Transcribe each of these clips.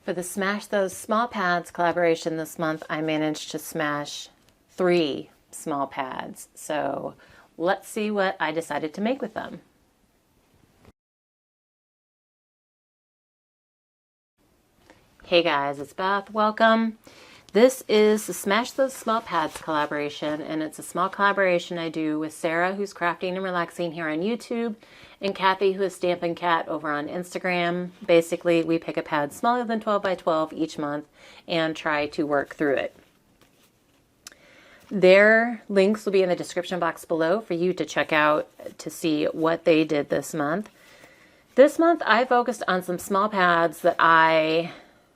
For the Smash Those Small Pads collaboration this month, I managed to smash 3 small pads. So let's see what I decided to make with them. Hey guys, it's Beth. Welcome. This is the Smash Those Small Pads collaboration, and it's a small collaboration I do with Sarah, who's crafting and relaxing here on YouTube, and Kathy, who is Stampin' Cat over on Instagram. Basically, we pick a pad smaller than 12 by 12 each month and try to work through it. Their links will be in the description box below for you to check out to see what they did this month. This month, I focused on some small pads that I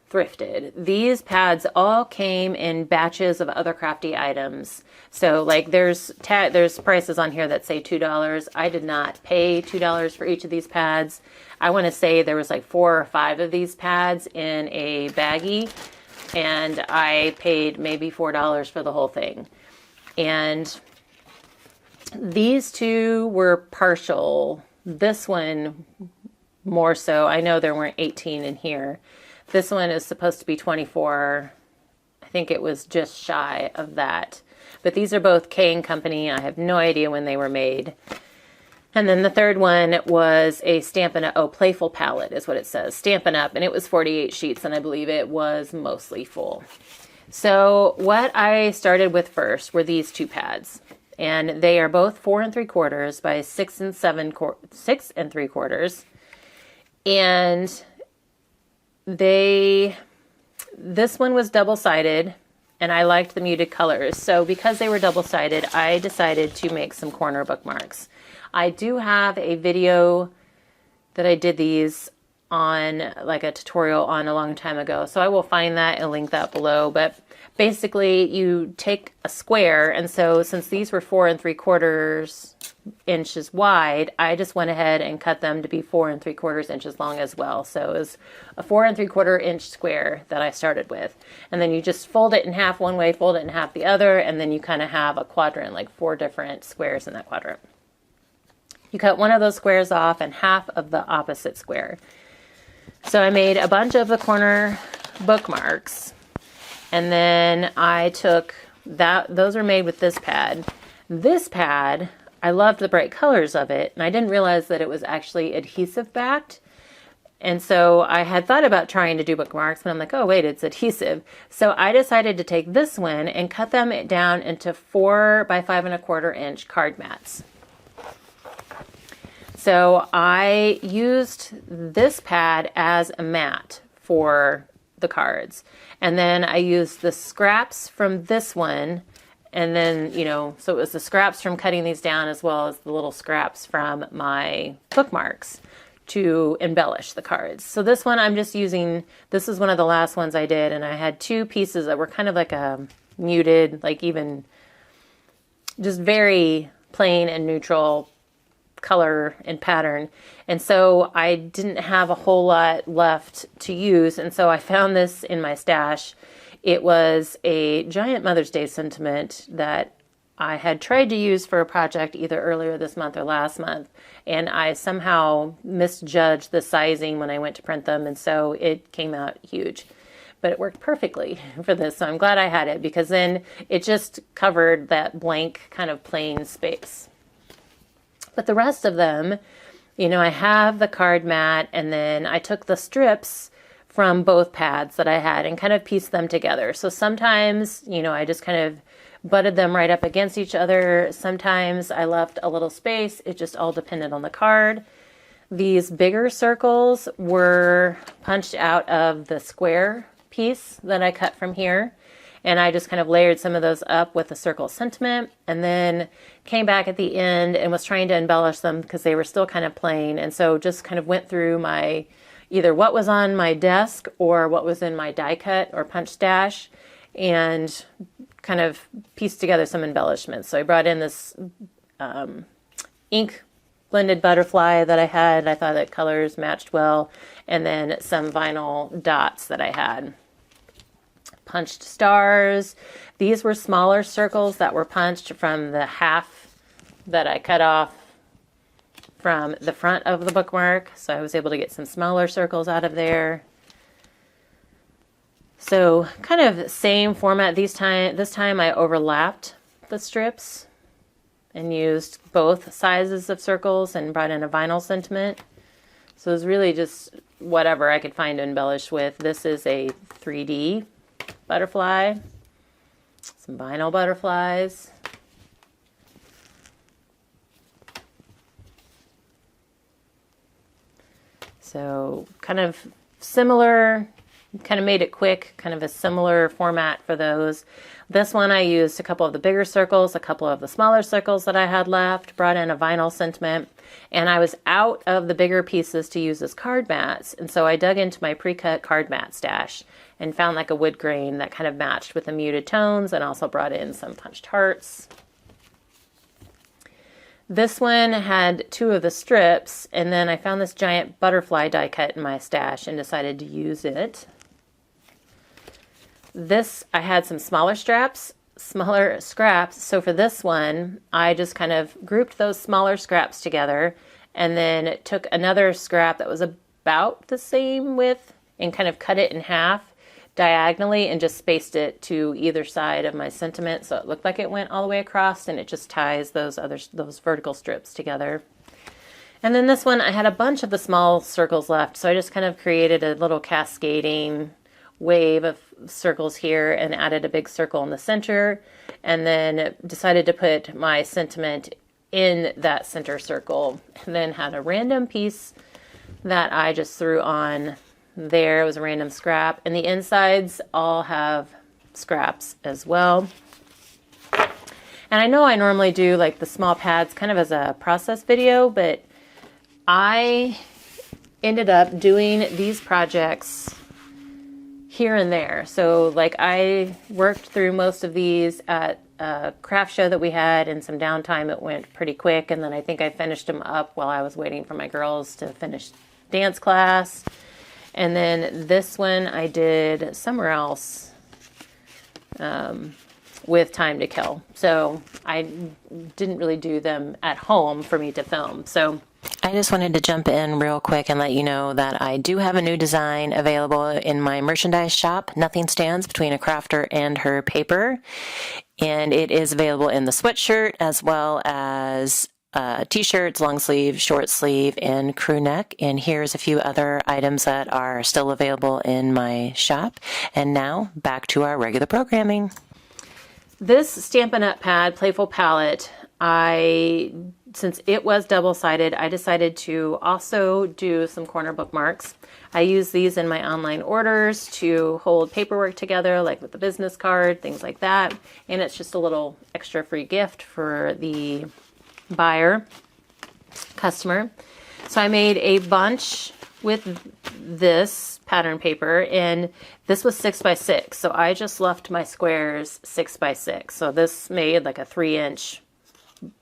thrifted. These pads all came in batches of other crafty items. So like there's prices on here that say $2. I did not pay $2 for each of these pads. I want to say there was like 4 or 5 of these pads in a baggie, and I paid maybe $4 for the whole thing. And these two were partial. This one more so. I know there weren't 18 in here. This one is supposed to be 24. I think it was just shy of that. But these are both K & Company. I have no idea when they were made. And then the third one was a Stampin' Up! Oh, Playful Palette is what it says. Stampin' Up! And it was 48 sheets, and I believe it was mostly full. So what I started with first were these 2 pads. And they are both 4 3/4 by 6 3/4. And this one was double-sided, and I liked the muted colors. So because they were double-sided, I decided to make some corner bookmarks. I do have a video that I did these on, like a tutorial on a long time ago. So I will find that and link that below. But basically you take a square, and so since these were 4 3/4 inches wide, I just went ahead and cut them to be 4 3/4 inches long as well. So it was a 4 3/4 inch square that I started with. And then you just fold it in half one way, fold it in half the other, and then you kind of have a quadrant, like 4 different squares in that quadrant. You cut one of those squares off and half of the opposite square. So I made a bunch of the corner bookmarks, and then I took those were made with this pad. This pad, I loved the bright colors of it, and I didn't realize that it was actually adhesive backed. And so I had thought about trying to do bookmarks, but I'm like, oh wait, it's adhesive. So I decided to take this one and cut them down into 4 by 5 1/4 inch card mats. So I used this pad as a mat for the cards. And then I used the scraps from this one. And then, so it was the scraps from cutting these down as well as the little scraps from my bookmarks to embellish the cards. So this one I'm just using, this is one of the last ones I did. And I had 2 pieces that were kind of like a muted, like even just very plain and neutral color and pattern. And so I didn't have a whole lot left to use. And so I found this in my stash. It was a giant Mother's Day sentiment that I had tried to use for a project either earlier this month or last month. And I somehow misjudged the sizing when I went to print them. And so it came out huge. But it worked perfectly for this. So I'm glad I had it, because then it just covered that blank kind of plain space. But the rest of them, I have the card mat, and then I took the strips from both pads that I had and kind of pieced them together. So sometimes, I just kind of butted them right up against each other. Sometimes I left a little space. It just all depended on the card. These bigger circles were punched out of the square piece that I cut from here. And I just kind of layered some of those up with the circle sentiment, and then came back at the end and was trying to embellish them because they were still kind of plain. And so just kind of went through either what was on my desk or what was in my die cut or punch stash, and kind of pieced together some embellishments. So I brought in this ink blended butterfly that I had. I thought that colors matched well. And then some vinyl dots that I had. Punched stars. These were smaller circles that were punched from the half that I cut off from the front of the bookmark. So I was able to get some smaller circles out of there. So kind of same format. This time I overlapped the strips and used both sizes of circles and brought in a vinyl sentiment. So it was really just whatever I could find to embellish with. This is a 3D butterfly, some vinyl butterflies. So kind of similar, kind of made it quick, kind of a similar format for those. This one I used a couple of the bigger circles, a couple of the smaller circles that I had left, brought in a vinyl sentiment, and I was out of the bigger pieces to use as card mats, and so I dug into my pre-cut card mat stash and found like a wood grain that kind of matched with the muted tones, and also brought in some punched hearts. This one had 2 of the strips, and then I found this giant butterfly die cut in my stash and decided to use it. This, I had some smaller scraps. So for this one, I just kind of grouped those smaller scraps together and then took another scrap that was about the same width and kind of cut it in half diagonally and just spaced it to either side of my sentiment so it looked like it went all the way across, and it just ties those vertical strips together. And then this one, I had a bunch of the small circles left, so I just kind of created a little cascading wave of circles here and added a big circle in the center, and then decided to put my sentiment in that center circle, and then had a random piece that I just threw on there. It was a random scrap, and the insides all have scraps as well. And I know I normally do like the small pads kind of as a process video, but I ended up doing these projects here and there. So like I worked through most of these at a craft show that we had, and some downtime. It went pretty quick, and then I think I finished them up while I was waiting for my girls to finish dance class. And then this one I did somewhere else with time to kill. So I didn't really do them at home for me to film. So I just wanted to jump in real quick and let you know that I do have a new design available in my merchandise shop. Nothing stands between a crafter and her paper. And it is available in the sweatshirt as well as t-shirts, long sleeve, short sleeve, and crew neck. And here's a few other items that are still available in my shop. And now back to our regular programming. This Stampin' Up! Pad, Playful Palette, since it was double-sided, I decided to also do some corner bookmarks. I use these in my online orders to hold paperwork together, like with the business card, things like that. And it's just a little extra free gift for the customer. So I made a bunch with this pattern paper, and this was 6x6. So I just left my squares 6x6. So this made like a 3-inch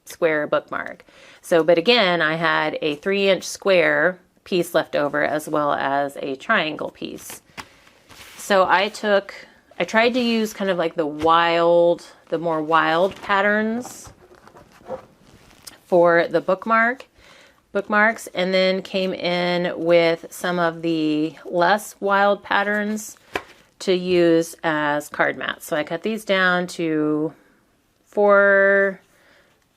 square bookmark. So, but again, I had a 3-inch square piece left over as well as a triangle piece. So I tried to use kind of like the more wild patterns for the bookmarks, and then came in with some of the less wild patterns to use as card mats. So I cut these down to 4,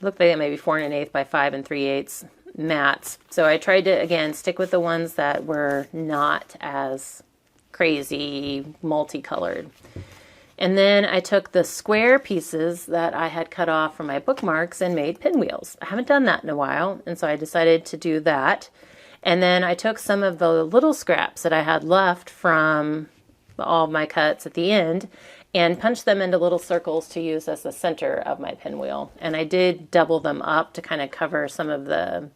looked like maybe 4 1/8 by 5 3/8 mats. So I tried to, again, stick with the ones that were not as crazy multicolored. And then I took the square pieces that I had cut off from my bookmarks and made pinwheels. I haven't done that in a while, and so I decided to do that. And then I took some of the little scraps that I had left from all of my cuts at the end and punched them into little circles to use as the center of my pinwheel. And I did double them up to kind of cover some of the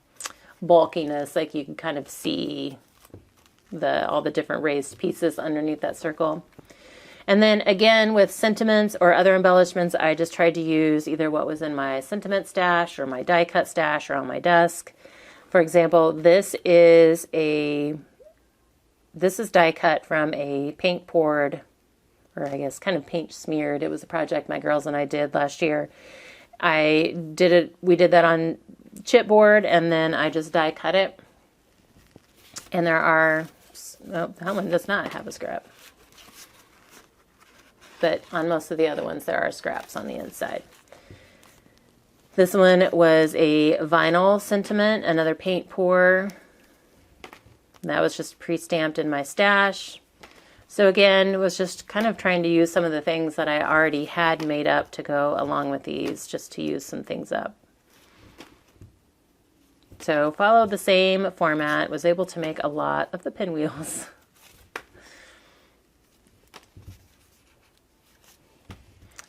bulkiness, like you can kind of see all the different raised pieces underneath that circle. And then again, with sentiments or other embellishments, I just tried to use either what was in my sentiment stash or my die cut stash or on my desk. For example, this is die cut from a paint poured, or I guess kind of paint smeared. It was a project my girls and I did last year. We did that on chipboard, and then I just die cut it. And that one does not have a scrap. but on most of the other ones there are scraps on the inside. This one was a vinyl sentiment, another paint pour. That was just pre-stamped in my stash. So again, it was just kind of trying to use some of the things that I already had made up to go along with these, just to use some things up. So followed the same format, was able to make a lot of the pinwheels.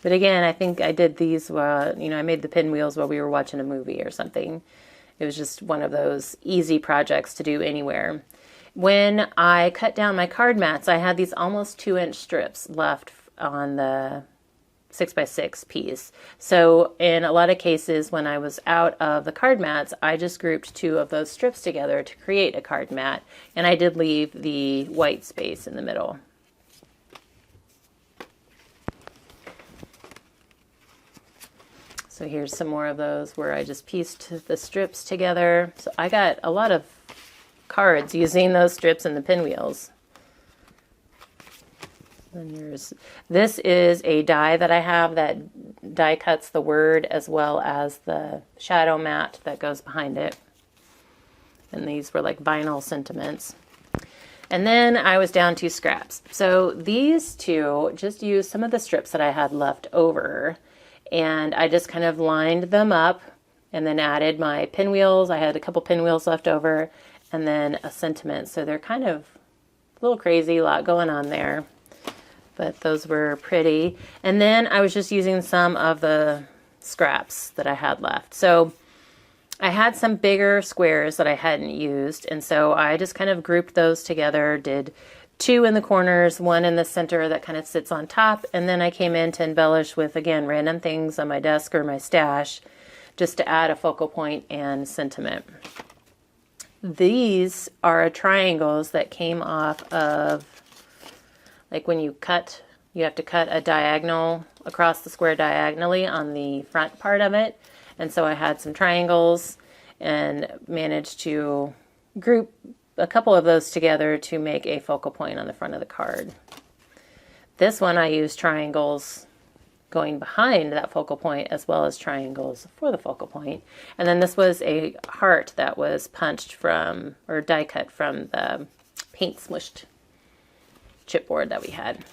But again, I think I did these while, I made the pinwheels while we were watching a movie or something. It was just one of those easy projects to do anywhere. When I cut down my card mats, I had these almost 2-inch strips left on the 6x6 piece. So in a lot of cases, when I was out of the card mats, I just grouped 2 of those strips together to create a card mat. And I did leave the white space in the middle. So here's some more of those where I just pieced the strips together. So I got a lot of cards using those strips and the pinwheels. This is a die that I have that die cuts the word as well as the shadow mat that goes behind it. And these were like vinyl sentiments. And then I was down to scraps. So these 2 just used some of the strips that I had left over, and I just kind of lined them up and then added my pinwheels. I had a couple pinwheels left over, and then a sentiment. So they're kind of a little crazy, a lot going on there. But those were pretty. And then I was just using some of the scraps that I had left. So I had some bigger squares that I hadn't used. And so I just kind of grouped those together, did 2 in the corners, 1 in the center that kind of sits on top. And then I came in to embellish with, again, random things on my desk or my stash, just to add a focal point and sentiment. These are triangles that came off of, like when you cut, you have to cut a diagonal across the square diagonally on the front part of it. And so I had some triangles and managed to group a couple of those together to make a focal point on the front of the card. This one I used triangles going behind that focal point as well as triangles for the focal point. And then this was a heart that was punched from, or die cut from the paint smushed chipboard that we had.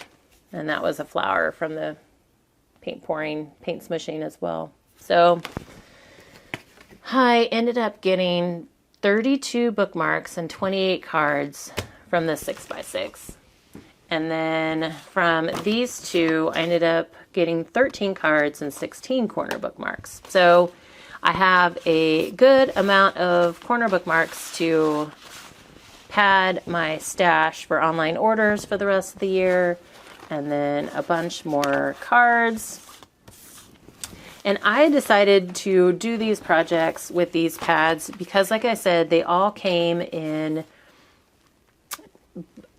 And that was a flower from the paint pouring, paint smushing as well. So I ended up getting 32 bookmarks and 28 cards from the 6x6. And then from these 2, I ended up getting 13 cards and 16 corner bookmarks. So I have a good amount of corner bookmarks to pad my stash for online orders for the rest of the year, and then a bunch more cards. And I decided to do these projects with these pads because, like I said, they all came in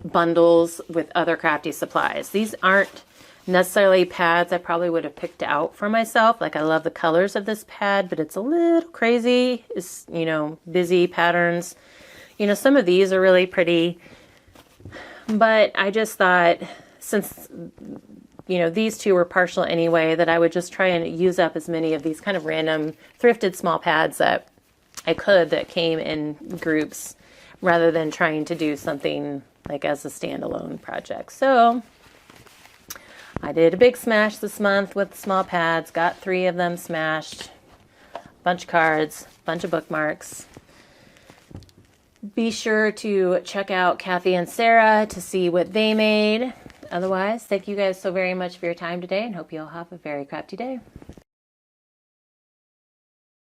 bundles with other crafty supplies. These aren't necessarily pads I probably would have picked out for myself. Like, I love the colors of this pad, but it's a little crazy. It's, busy patterns. Some of these are really pretty, but I just thought, since these 2 were partial anyway, that I would just try and use up as many of these kind of random thrifted small pads that I could that came in groups, rather than trying to do something like as a standalone project. So I did a big smash this month with small pads, got 3 of them smashed, bunch of cards, bunch of bookmarks. Be sure to check out Kathy and Sarah to see what they made. Otherwise, thank you guys so very much for your time today, and hope you all have a very crafty day.